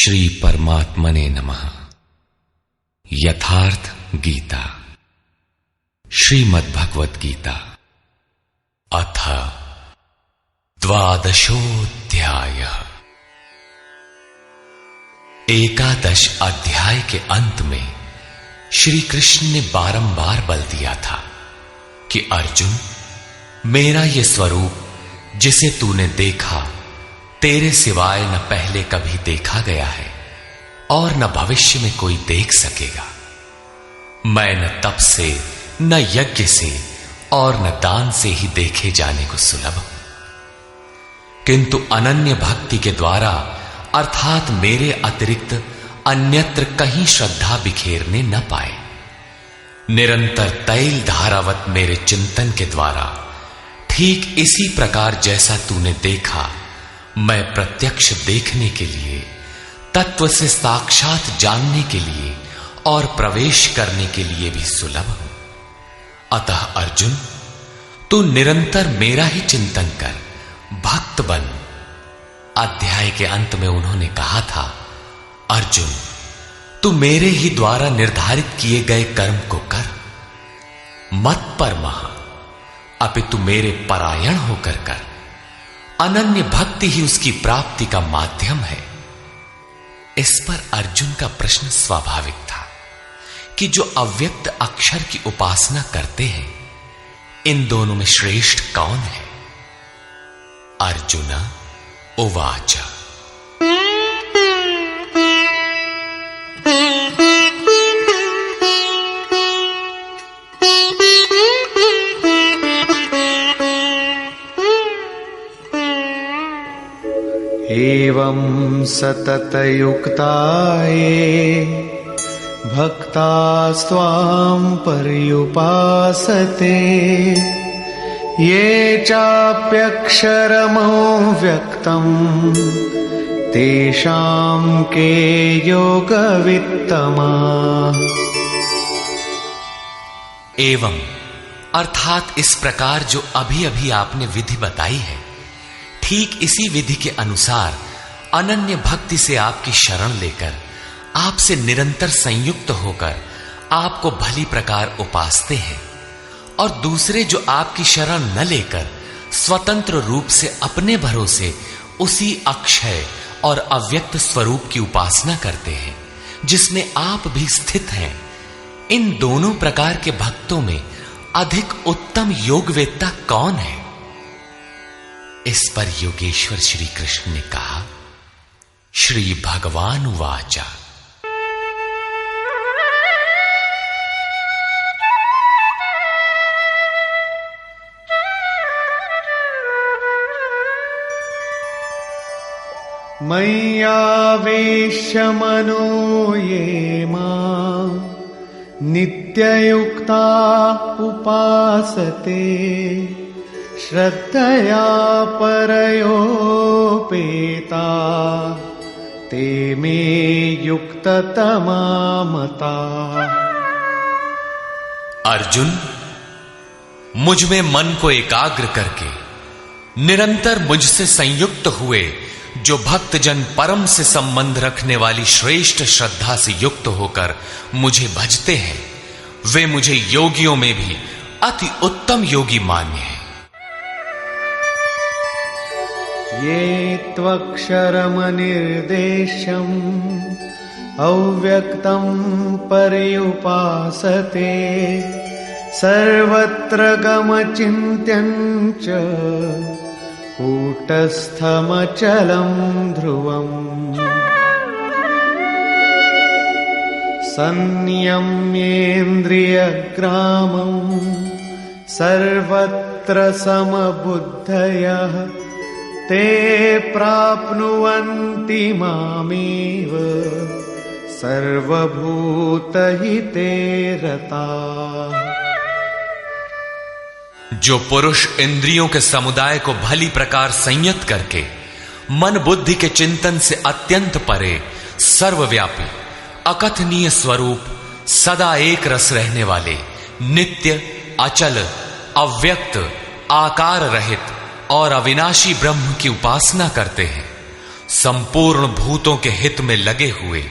श्री परमात्मने नमः। यथार्थ गीता, श्रीमद् भगवत गीता, अथ द्वादशोऽध्यायः। एकादश अध्याय के अंत में श्री कृष्ण ने बारंबार बल दिया था कि अर्जुन, मेरा यह स्वरूप जिसे तूने देखा तेरे सिवाय न पहले कभी देखा गया है और न भविष्य में कोई देख सकेगा। मैं न तप से, न यज्ञ से और न दान से ही देखे जाने को सुलभ हूं, किंतु अनन्य भक्ति के द्वारा अर्थात मेरे अतिरिक्त अन्यत्र कहीं श्रद्धा बिखेरने न पाए, निरंतर तैल धारावत मेरे चिंतन के द्वारा ठीक इसी प्रकार जैसा तूने देखा, मैं प्रत्यक्ष देखने के लिए, तत्व से साक्षात जानने के लिए और प्रवेश करने के लिए भी सुलभ हूं। अतः अर्जुन, तू निरंतर मेरा ही चिंतन कर, भक्त बन। अध्याय के अंत में उन्होंने कहा था, अर्जुन, तू मेरे ही द्वारा निर्धारित किए गए कर्म को कर, मत परमः, अपितु मेरे परायण होकर कर। अनन्य भक्ति ही उसकी प्राप्ति का माध्यम है। इस पर अर्जुन का प्रश्न स्वाभाविक था कि जो अव्यक्त अक्षर की उपासना करते हैं, इन दोनों में श्रेष्ठ कौन है? अर्जुन उवाच, एवं सततयुक्ता ये भक्तास्त्वां पर्युपासते, ये चाप्यक्षरमव्यक्तं तेषां के योगवित्तमाः। एवं अर्थात इस प्रकार जो अभी अभी आपने विधि बताई है, ठीक इसी विधि के अनुसार अनन्य भक्ति से आपकी शरण लेकर, आपसे निरंतर संयुक्त होकर आपको भली प्रकार उपासते हैं, और दूसरे जो आपकी शरण न लेकर स्वतंत्र रूप से अपने भरोसे उसी अक्षय और अव्यक्त स्वरूप की उपासना करते हैं जिसमें आप भी स्थित हैं, इन दोनों प्रकार के भक्तों में अधिक उत्तम योगवेत्ता कौन है? इस पर योगेश्वर श्री कृष्ण ने कहा, श्री भगवान उवाच, मय्यावेश्य मनो ये मां नित्ययुक्ता उपासते, श्रद्धया परयोपेता ते मे युक्ततमा मता। अर्जुन, मुझ में मन को एकाग्र करके निरंतर मुझसे संयुक्त हुए जो भक्तजन परम से संबंध रखने वाली श्रेष्ठ श्रद्धा से युक्त होकर मुझे भजते हैं, वे मुझे योगियों में भी अति उत्तम योगी मान्य हैं। ये त्वक्षरमनिर्देश्यम् अव्यक्तं पर्युपासते, सर्वत्र गमचिन्त्यं च कूटस्थमचलं ध्रुवम्, संयम्येन्द्रियग्रामं सर्वत्र समबुद्धयः, ते प्राप्नुवन्ति मामेव सर्वभूतहिते रताः। जो पुरुष इंद्रियों के समुदाय को भली प्रकार संयत करके मन बुद्धि के चिंतन से अत्यंत परे सर्वव्यापी अकथनीय स्वरूप सदा एक रस रहने वाले नित्य अचल अव्यक्त आकार रहित और अविनाशी ब्रह्म की उपासना करते हैं, संपूर्ण भूतों के हित में लगे हुए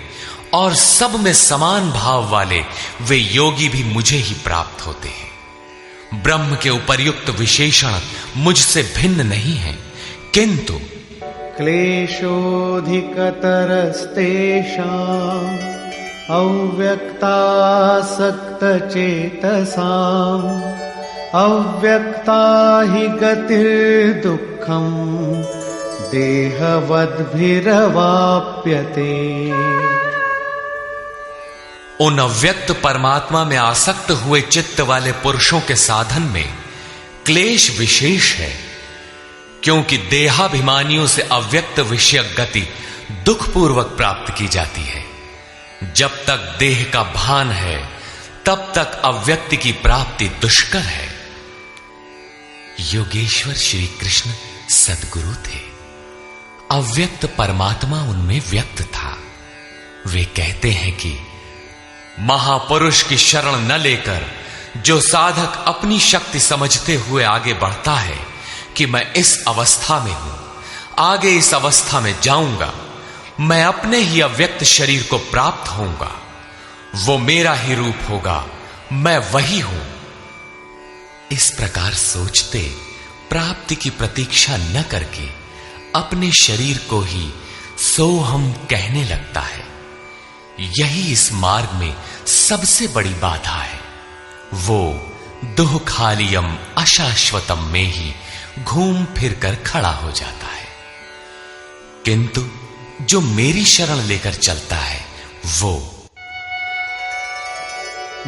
और सब में समान भाव वाले वे योगी भी मुझे ही प्राप्त होते हैं। ब्रह्म के उपर्युक्त विशेषण मुझसे भिन्न नहीं है, किंतु क्लेशोऽधिकतरस्तेषाम् अव्यक्तासक्तचेतसाम् अव्यक्ता हि गतिर्दुःखम् देहवद्भिरवाप्यते। उन अव्यक्त परमात्मा में आसक्त हुए चित्त वाले पुरुषों के साधन में क्लेश विशेष है, क्योंकि देहाभिमानियों से अव्यक्त विषयक गति दुखपूर्वक प्राप्त की जाती है। जब तक देह का भान है तब तक अव्यक्त की प्राप्ति दुष्कर है। योगेश्वर श्री कृष्ण सद्गुरु थे। अव्यक्त परमात्मा उनमें व्यक्त था। वे कहते हैं कि महापुरुष की शरण न लेकर जो साधक अपनी शक्ति समझते हुए आगे बढ़ता है कि मैं इस अवस्था में हूं, आगे इस अवस्था में जाऊंगा, मैं अपने ही अव्यक्त शरीर को प्राप्त होऊंगा, वो मेरा ही रूप होगा, मैं वही हूं, इस प्रकार सोचते प्राप्ति की प्रतीक्षा न करके अपने शरीर को ही सोहम कहने लगता है। यही इस मार्ग में सबसे बड़ी बाधा है। वो दुःखालियम अशाश्वतम में ही घूम फिर कर खड़ा हो जाता है। किंतु जो मेरी शरण लेकर चलता है वो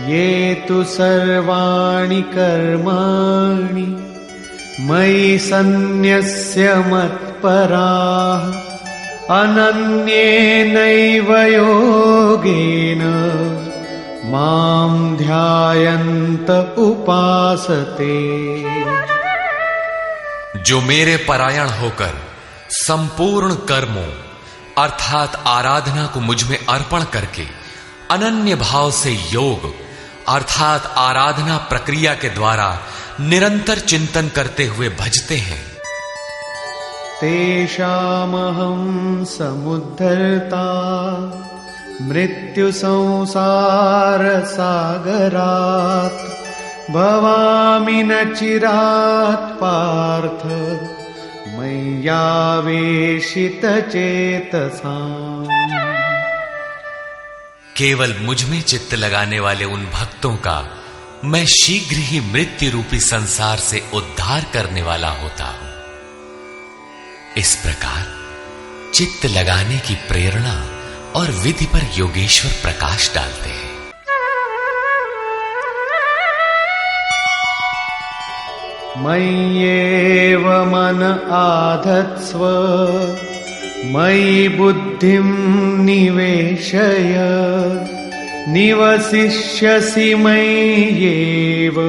ये तु सर्वाणि कर्माणि मयि सन्न्यस्य मत्पराः अनन्येनैव योगेन मां ध्यायन्त उपासते। जो मेरे परायण होकर संपूर्ण कर्मों अर्थात आराधना को मुझ में अर्पण करके अनन्य भाव से योग अर्थात आराधना प्रक्रिया के द्वारा निरंतर चिंतन करते हुए भजते हैं। तेषामहं समुद्धर्ता मृत्यु संसार सागरात् भवामि न चिरात् पार्थ मय्यावेशित चेतसाम्। केवल मुझ में चित्त लगाने वाले उन भक्तों का मैं शीघ्र ही मृत्यु रूपी संसार से उद्धार करने वाला होता हूं। इस प्रकार चित्त लगाने की प्रेरणा और विधि पर योगेश्वर प्रकाश डालते हैं। मय्येव मन आधत्स्व मयि बुद्धिं निवेशय निवसिष्यसि मय्येव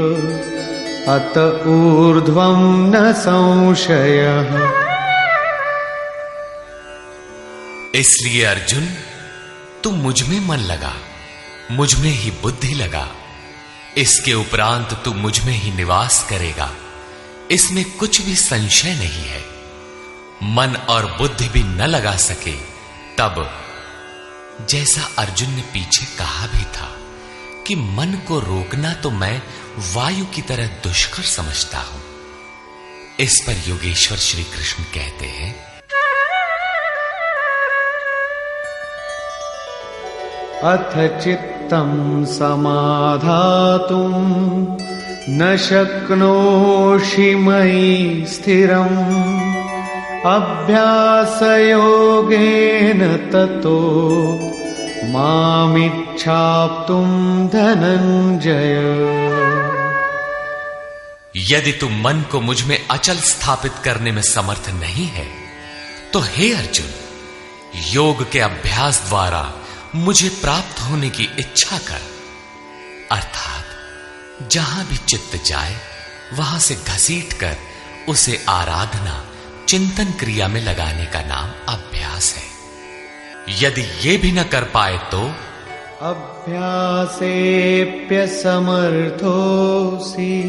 अत ऊर्ध्वं न संशयः। इसलिए अर्जुन, तू मुझ में मन लगा, मुझ में ही बुद्धि लगा, इसके उपरांत तू मुझ में ही निवास करेगा, इसमें कुछ भी संशय नहीं है। मन और बुद्धि भी न लगा सके तब, जैसा अर्जुन ने पीछे कहा भी था कि मन को रोकना तो मैं वायु की तरह दुष्कर समझता हूं। इस पर योगेश्वर श्री कृष्ण कहते हैं, अथ चित्तं समाधातुं न शक्नोषि मयि स्थिरम् अभ्यासयोगेन ततो मामिच्छाप्तुं धनंजय। यदि तू मन को मुझ में अचल स्थापित करने में समर्थ नहीं है तो हे अर्जुन, योग के अभ्यास द्वारा मुझे प्राप्त होने की इच्छा कर। अर्थात जहां भी चित्त जाए वहां से घसीट कर उसे आराधना चिंतन क्रिया में लगाने का नाम अभ्यास है। यदि ये भी न कर पाए तो अभ्यासेऽप्यसमर्थोऽसि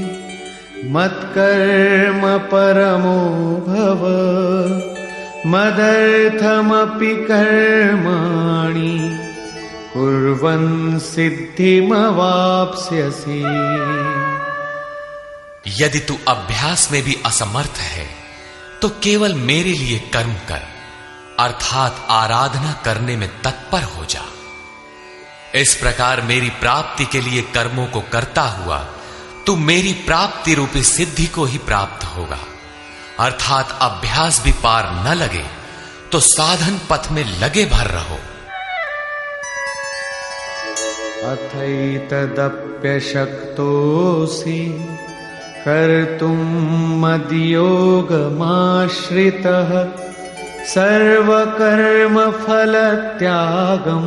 मत्कर्म परमो भव मदर्थमपि कर्माणि कुर्वन् सिद्धिमवाप्स्यसि। यदि तू अभ्यास में भी असमर्थ है तो केवल मेरे लिए कर्म कर, अर्थात आराधना करने में तत्पर हो जा। इस प्रकार मेरी प्राप्ति के लिए कर्मों को करता हुआ तू मेरी प्राप्ति रूपी सिद्धि को ही प्राप्त होगा। अर्थात अभ्यास भी पार न लगे तो साधन पथ में लगे भर रहो। अथैतदप्यशक्तोऽसि कर्तुं मद्योगमाश्रितः सर्वकर्मफलत्यागं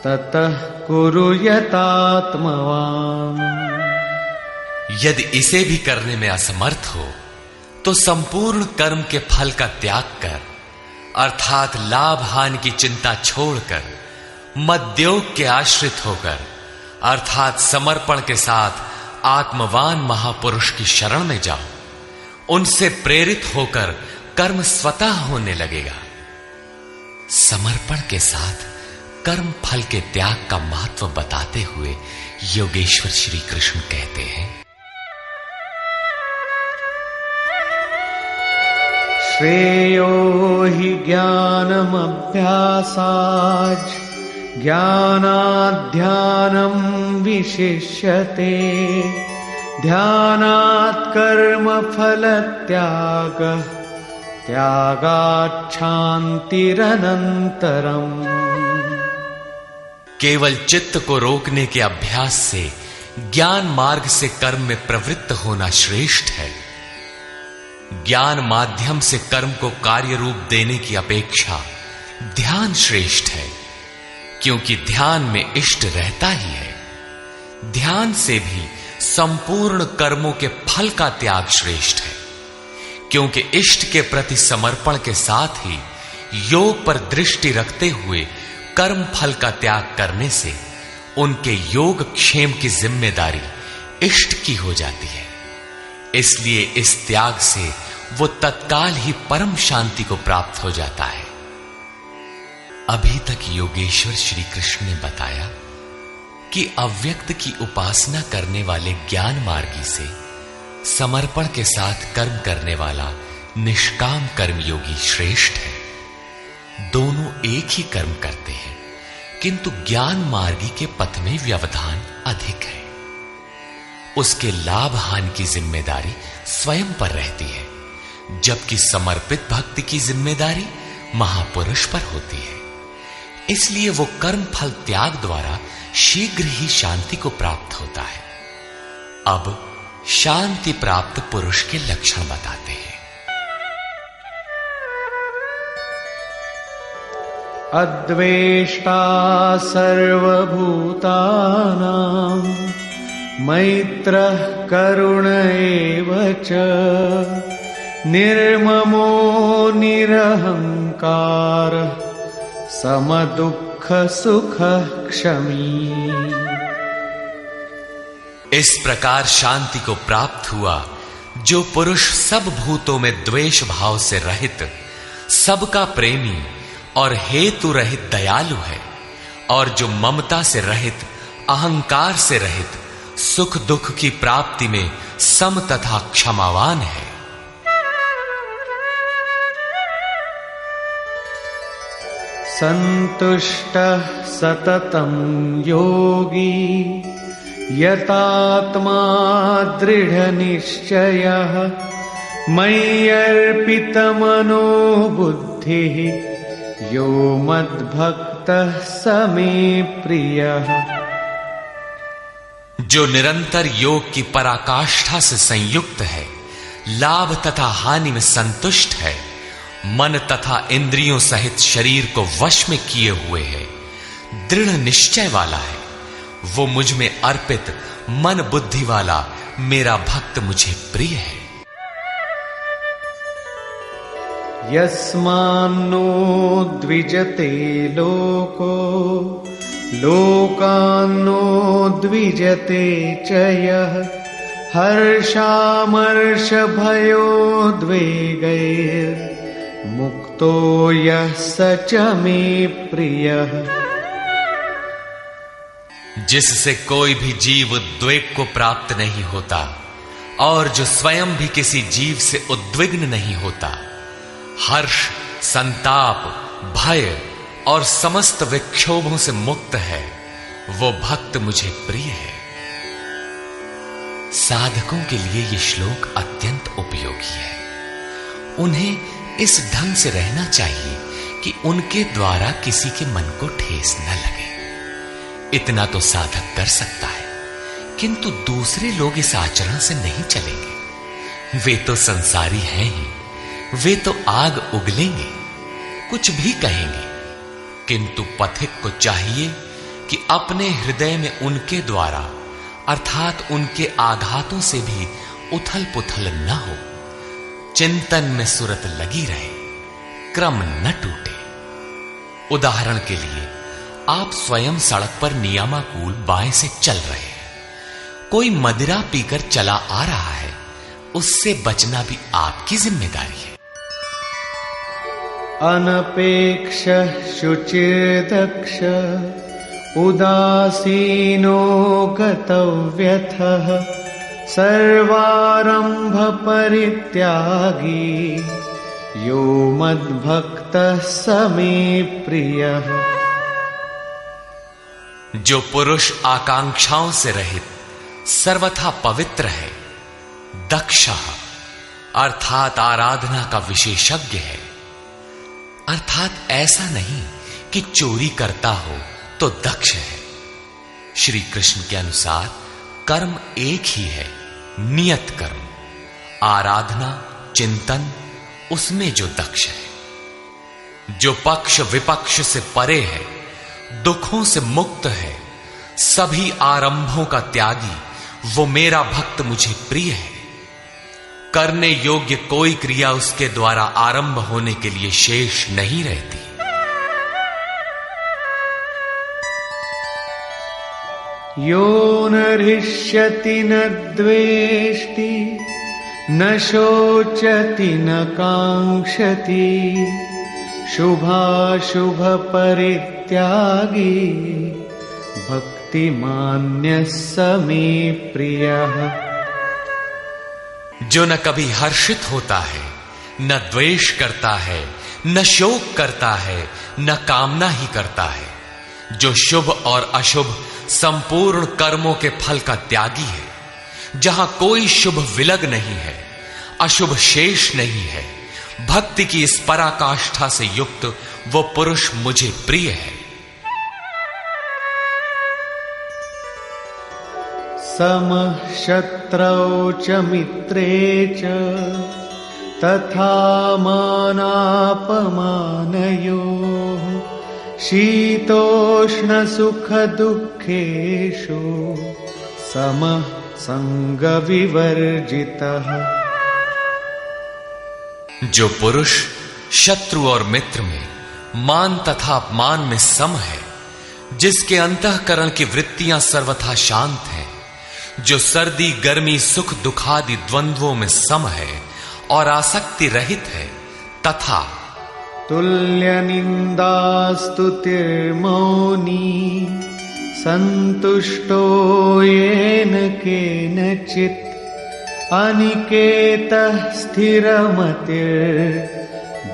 ततः कुरु यतात्मवान्। यदि इसे भी करने में असमर्थ हो तो संपूर्ण कर्म के फल का त्याग कर, अर्थात लाभ हानि की चिंता छोड़कर मद्योग के आश्रित होकर, अर्थात समर्पण के साथ आत्मवान महापुरुष की शरण में जाओ। उनसे प्रेरित होकर कर्म स्वतः होने लगेगा। समर्पण के साथ कर्म फल के त्याग का महत्व बताते हुए योगेश्वर श्री कृष्ण कहते हैं, श्रेयो हि ज्ञानमभ्यासाच् ज्ञानाध्यानं विशिष्यते ध्यानात् कर्मफलत्यागः त्यागात् शान्तिरनन्तरम्। केवल चित्त को रोकने के अभ्यास से ज्ञान मार्ग से कर्म में प्रवृत्त होना श्रेष्ठ है। ज्ञान माध्यम से कर्म को कार्य रूप देने की अपेक्षा ध्यान श्रेष्ठ है, क्योंकि ध्यान में इष्ट रहता ही है। ध्यान से भी संपूर्ण कर्मों के फल का त्याग श्रेष्ठ है, क्योंकि इष्ट के प्रति समर्पण के साथ ही योग पर दृष्टि रखते हुए कर्म फल का त्याग करने से उनके योग क्षेम की जिम्मेदारी इष्ट की हो जाती है। इसलिए इस त्याग से वो तत्काल ही परम शांति को प्राप्त हो जाता है। अभी तक योगेश्वर श्री कृष्ण ने बताया कि अव्यक्त की उपासना करने वाले ज्ञान मार्गी से समर्पण के साथ कर्म करने वाला निष्काम कर्मयोगी श्रेष्ठ है। दोनों एक ही कर्म करते हैं, किंतु ज्ञान मार्गी के पथ में व्यवधान अधिक है। उसके लाभ हानि की जिम्मेदारी स्वयं पर रहती है, जबकि समर्पित भक्ति की जिम्मेदारी महापुरुष पर होती है। इसलिए वो कर्म फल त्याग द्वारा शीघ्र ही शांति को प्राप्त होता है। अब शांति प्राप्त पुरुष के लक्षण बताते हैं। अद्वेष्टा सर्वभूतानां मैत्रः करुण एव च निर्ममो निरहंकारः समदुःख सुख क्षमी। इस प्रकार शांति को प्राप्त हुआ जो पुरुष सब भूतों में द्वेष भाव से रहित, सबका प्रेमी और हेतु रहित दयालु है, और जो ममता से रहित, अहंकार से रहित, सुख दुख की प्राप्ति में सम तथा क्षमावान है। संतुष्टः सततं योगी यतात्मा दृढ़निश्चयः मय्यर्पितमनो बुद्धिः यो मद्भक्तः स मे प्रियः। जो निरंतर योग की पराकाष्ठा से संयुक्त है, लाभ तथा हानि में संतुष्ट है, मन तथा इंद्रियों सहित शरीर को वश में किए हुए है, दृढ़ निश्चय वाला है, वो मुझ में अर्पित मन बुद्धि वाला मेरा भक्त मुझे प्रिय है। यस्मान्नो द्विजते लोको लोकान्नो द्विजते च यः हर्षामर्षभयोद्वेगैर् मुक्तो यः स च मे प्रियः। जिससे कोई भी जीव उद्वेग को प्राप्त नहीं होता और जो स्वयं भी किसी जीव से उद्विग्न नहीं होता, हर्ष, संताप, भय और समस्त विक्षोभों से मुक्त है, वो भक्त मुझे प्रिय है। साधकों के लिए यह श्लोक अत्यंत उपयोगी है। उन्हें इस ढंग से रहना चाहिए कि उनके द्वारा किसी के मन को ठेस न लगे। इतना तो साधक कर सकता है, किंतु दूसरे लोग इस आचरण से नहीं चलेंगे। वे तो संसारी हैं ही, वे तो आग उगलेंगे, कुछ भी कहेंगे, किंतु पथिक को चाहिए कि अपने हृदय में उनके द्वारा अर्थात उनके आघातों से भी उथल पुथल न हो, चिंतन में सुरत लगी रहे, क्रम न टूटे। उदाहरण के लिए, आप स्वयं सड़क पर नियमानुकूल बाएं से चल रहे हैं, कोई मदिरा पीकर चला आ रहा है, उससे बचना भी आपकी जिम्मेदारी है। अनपेक्ष शुचिर्दक्ष उदासीनो गतव्यथः सर्वारंभ परित्यागी यो मद्भक्तः स मे प्रियः। जो पुरुष आकांक्षाओं से रहित सर्वथा पवित्र है, दक्ष अर्थात आराधना का विशेषज्ञ है, अर्थात ऐसा नहीं कि चोरी करता हो तो दक्ष है। श्री कृष्ण के अनुसार कर्म एक ही है, नियत कर्म, आराधना, चिंतन, उसमें जो दक्ष है। जो पक्ष विपक्ष से परे है, दुखों से मुक्त है, सभी आरंभों का त्यागी, वो मेरा भक्त मुझे प्रिय है। करने योग्य कोई क्रिया उसके द्वारा आरंभ होने के लिए शेष नहीं रहती। यो न हृष्यति न द्वेष्टि न शोचति न कांक्षति शुभाशुभ परित्यागी भक्तिमान्यः स मे प्रियः। जो न कभी हर्षित होता है, न द्वेष करता है, न शोक करता है, न कामना ही करता है, जो शुभ और अशुभ संपूर्ण कर्मों के फल का त्यागी है, जहां कोई शुभ विलग नहीं है, अशुभ शेष नहीं है, भक्ति की इस पराकाष्ठा से युक्त वो पुरुष मुझे प्रिय है। समः शत्रौ च मित्रे च तथा मानापमानयोः शीतोष्ण सुख दुःखेषु समः संग विवर्जितः। जो पुरुष शत्रु और मित्र में, मान तथा अपमान में सम है, जिसके अंतःकरण की वृत्तियां सर्वथा शांत हैं, जो सर्दी गर्मी सुख दुखादि द्वंद्वों में सम है और आसक्ति रहित है, तथा तुल्य निंदा स्तुतिर्मौनी संतुष्टो येन केनचित् अनिकेतः स्थिरमतिर्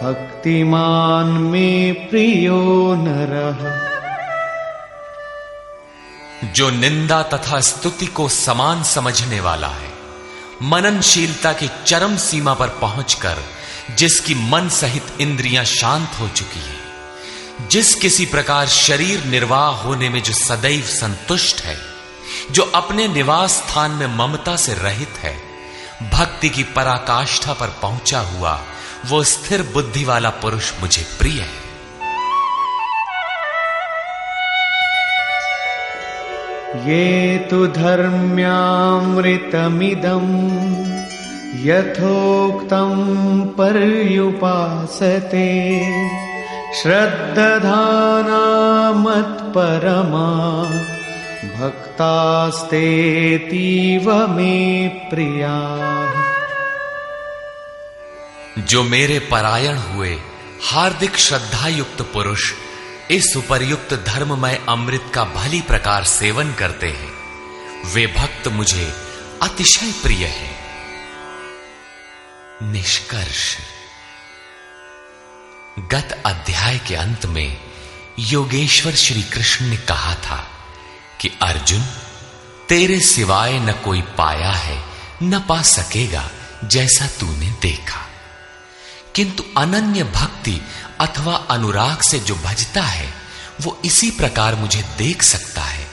भक्तिमान् मे प्रियो नरः। जो निंदा तथा स्तुति को समान समझने वाला है, मननशीलता की चरम सीमा पर पहुंचकर जिसकी मन सहित इंद्रियां शांत हो चुकी है, जिस किसी प्रकार शरीर निर्वाह होने में जो सदैव संतुष्ट है, जो अपने निवास स्थान में ममता से रहित है, भक्ति की पराकाष्ठा पर पहुंचा हुआ वो स्थिर बुद्धि वाला पुरुष मुझे प्रिय है। ये तु धर्म्यामृतमिदं यथोक्तं पर्युपासते श्रद्धाना मत्परमा भक्तास्तेतीव मे प्रियाः। जो मेरे परायण हुए हार्दिक श्रद्धा युक्त पुरुष इस उपर्युक्त धर्ममय अमृत का भली प्रकार सेवन करते हैं, वे भक्त मुझे अतिशय प्रिय है। निष्कर्ष, गत अध्याय के अंत में योगेश्वर श्री कृष्ण ने कहा था कि अर्जुन, तेरे सिवाय न कोई पाया है न पा सकेगा जैसा तूने देखा, किंतु अनन्य भक्ति अथवा अनुराग से जो भजता है वो इसी प्रकार मुझे देख सकता है,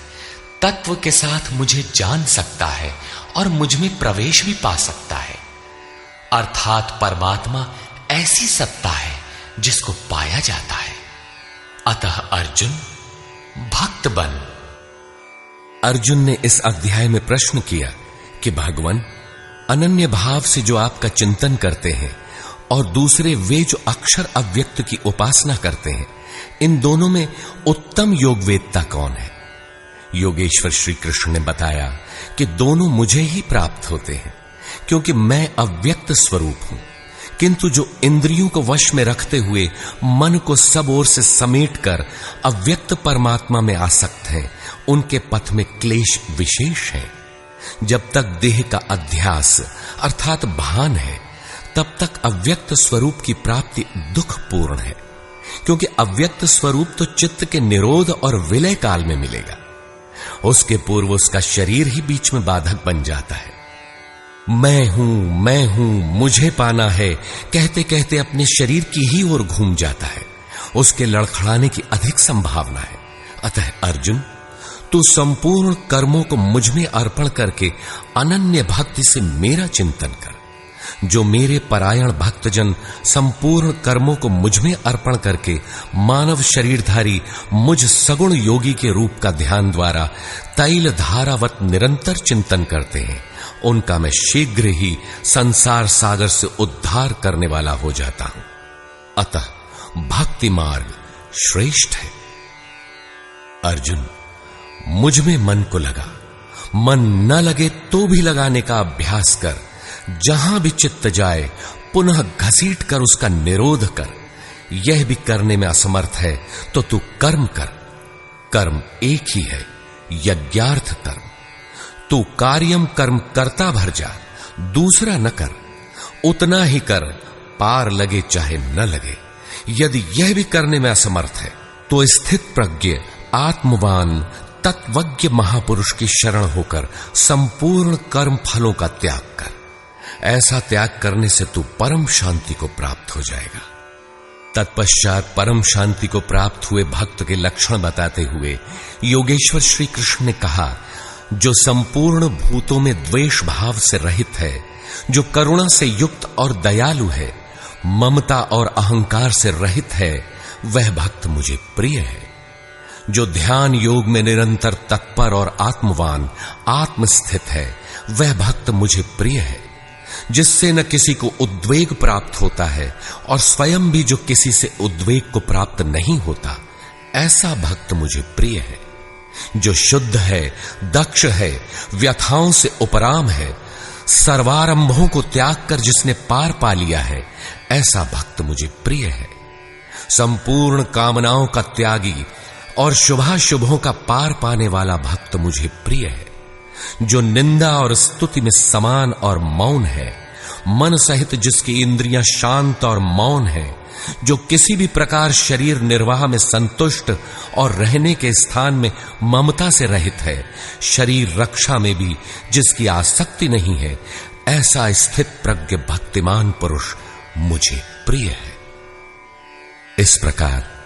तत्व के साथ मुझे जान सकता है और मुझ में प्रवेश भी पा सकता है। अर्थात परमात्मा ऐसी सत्ता है जिसको पाया जाता है। अतः अर्जुन, भक्त बन। अर्जुन ने इस अध्याय में प्रश्न किया कि भगवान, अनन्य भाव से जो आपका चिंतन करते हैं और दूसरे वे जो अक्षर अव्यक्त की उपासना करते हैं, इन दोनों में उत्तम योगवेदता कौन है? योगेश्वर श्री कृष्ण ने बताया कि दोनों मुझे ही प्राप्त होते हैं, क्योंकि मैं अव्यक्त स्वरूप हूं, किंतु जो इंद्रियों को वश में रखते हुए मन को सब ओर से समेटकर अव्यक्त परमात्मा में आसक्त हैं, उनके पथ में क्लेश विशेष है। जब तक देह का अध्यास अर्थात भान है, तब तक अव्यक्त स्वरूप की प्राप्ति दुखपूर्ण है, क्योंकि अव्यक्त स्वरूप तो चित्त के निरोध और विलय काल में मिलेगा। उसके पूर्व उसका शरीर ही बीच में बाधक बन जाता है। मैं हूं, मुझे पाना है कहते कहते अपने शरीर की ही ओर घूम जाता है। उसके लड़खड़ाने की अधिक संभावना है। अतः अर्जुन, तू संपूर्ण कर्मों को मुझ में अर्पण करके अनन्य भक्ति से मेरा चिंतन कर। जो मेरे परायण भक्तजन संपूर्ण कर्मों को मुझ में अर्पण करके मानव शरीरधारी मुझ सगुण योगी के रूप का ध्यान द्वारा तैल धारावत निरंतर चिंतन करते हैं, उनका मैं शीघ्र ही संसार सागर से उद्धार करने वाला हो जाता हूं। अतः भक्ति मार्ग श्रेष्ठ है। अर्जुन, मुझ में मन को लगा, मन न लगे तो भी लगाने का अभ्यास कर। जहां भी चित्त जाए पुनः घसीट कर उसका निरोध कर। यह भी करने में असमर्थ है तो तू कर्म कर। कर्म एक ही है, यज्ञार्थ कर्म। तू कार्यम कर्म करता भर जा, दूसरा न कर। उतना ही कर, पार लगे चाहे न लगे। यदि यह भी करने में असमर्थ है तो स्थित प्रज्ञ आत्मवान तत्वज्ञ महापुरुष की शरण होकर संपूर्ण कर्म फलों का त्याग कर। ऐसा त्याग करने से तू परम शांति को प्राप्त हो जाएगा। तत्पश्चात परम शांति को प्राप्त हुए भक्त के लक्षण बताते हुए योगेश्वर श्री कृष्ण ने कहा, जो संपूर्ण भूतों में द्वेष भाव से रहित है, जो करुणा से युक्त और दयालु है, ममता और अहंकार से रहित है, वह भक्त मुझे प्रिय है। जो ध्यान योग में निरंतर तत्पर और आत्मवान आत्मस्थित है, वह भक्त मुझे प्रिय है। जिससे न किसी को उद्वेग प्राप्त होता है और स्वयं भी जो किसी से उद्वेग को प्राप्त नहीं होता, ऐसा भक्त मुझे प्रिय है। जो शुद्ध है, दक्ष है, व्यथाओं से उपराम है, सर्वारंभों को त्याग कर जिसने पार पा लिया है, ऐसा भक्त मुझे प्रिय है। संपूर्ण कामनाओं का त्यागी और शुभाशुभों का पार पाने वाला भक्त मुझे प्रिय है। जो निंदा और स्तुति में समान और मौन है, मन सहित जिसकी इंद्रियां शांत और मौन है, जो किसी भी प्रकार शरीर निर्वाह में संतुष्ट और रहने के स्थान में ममता से रहित है, शरीर रक्षा में भी जिसकी आसक्ति नहीं है, ऐसा स्थित प्रज्ञ भक्तिमान पुरुष मुझे प्रिय है। इस प्रकार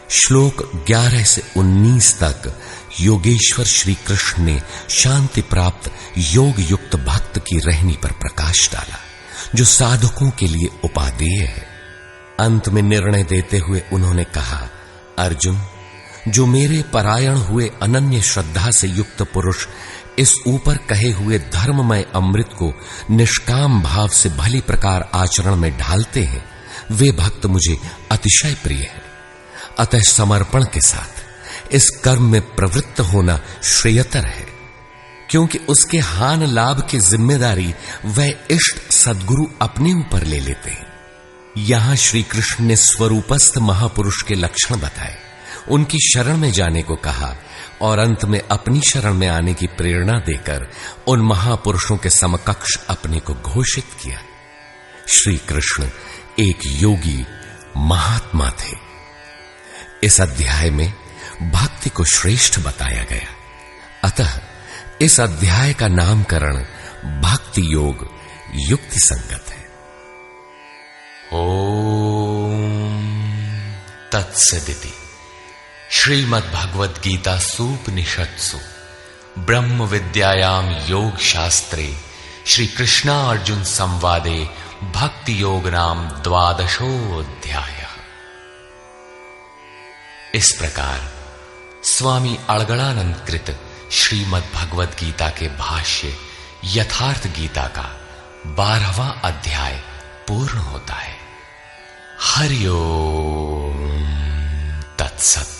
श्लोक 11 से 19 तक योगेश्वर श्री कृष्ण ने शांति प्राप्त योग युक्त भक्त की रहनी पर प्रकाश डाला, जो साधकों के लिए उपादेय है। अंत में निर्णय देते हुए उन्होंने कहा, अर्जुन, जो मेरे परायण हुए अनन्य श्रद्धा से युक्त पुरुष इस ऊपर कहे हुए धर्ममय अमृत को निष्काम भाव से भली प्रकार आचरण में ढालते हैं, वे भक्त मुझे अतिशय प्रिय है। अतः समर्पण के साथ इस कर्म में प्रवृत्त होना श्रेयतर है, क्योंकि उसके हान लाभ की जिम्मेदारी वह इष्ट सद्गुरु अपने ऊपर ले लेते हैं। यहां श्री कृष्ण ने स्वरूपस्थ महापुरुष के लक्षण बताए, उनकी शरण में जाने को कहा और अंत में अपनी शरण में आने की प्रेरणा देकर उन महापुरुषों के समकक्ष अपने को घोषित किया। श्री कृष्ण एक योगी महात्मा थे। इस अध्याय में भक्ति को श्रेष्ठ बताया गया, अतः इस अध्याय का नामकरण भक्ति योग युक्ति संगत है। ओम तत्सदिति। श्रीमद् भगवद गीता सूपनिषत्सु ब्रह्म विद्यायाम योग शास्त्रे श्री कृष्णा अर्जुन संवादे भक्ति योग नाम 12वां। इस प्रकार स्वामी अड़गड़ानंद कृत श्रीमद् भगवद गीता के भाष्य यथार्थ गीता का 12वां अध्याय पूर्ण होता है। हरि ओम तत्सत।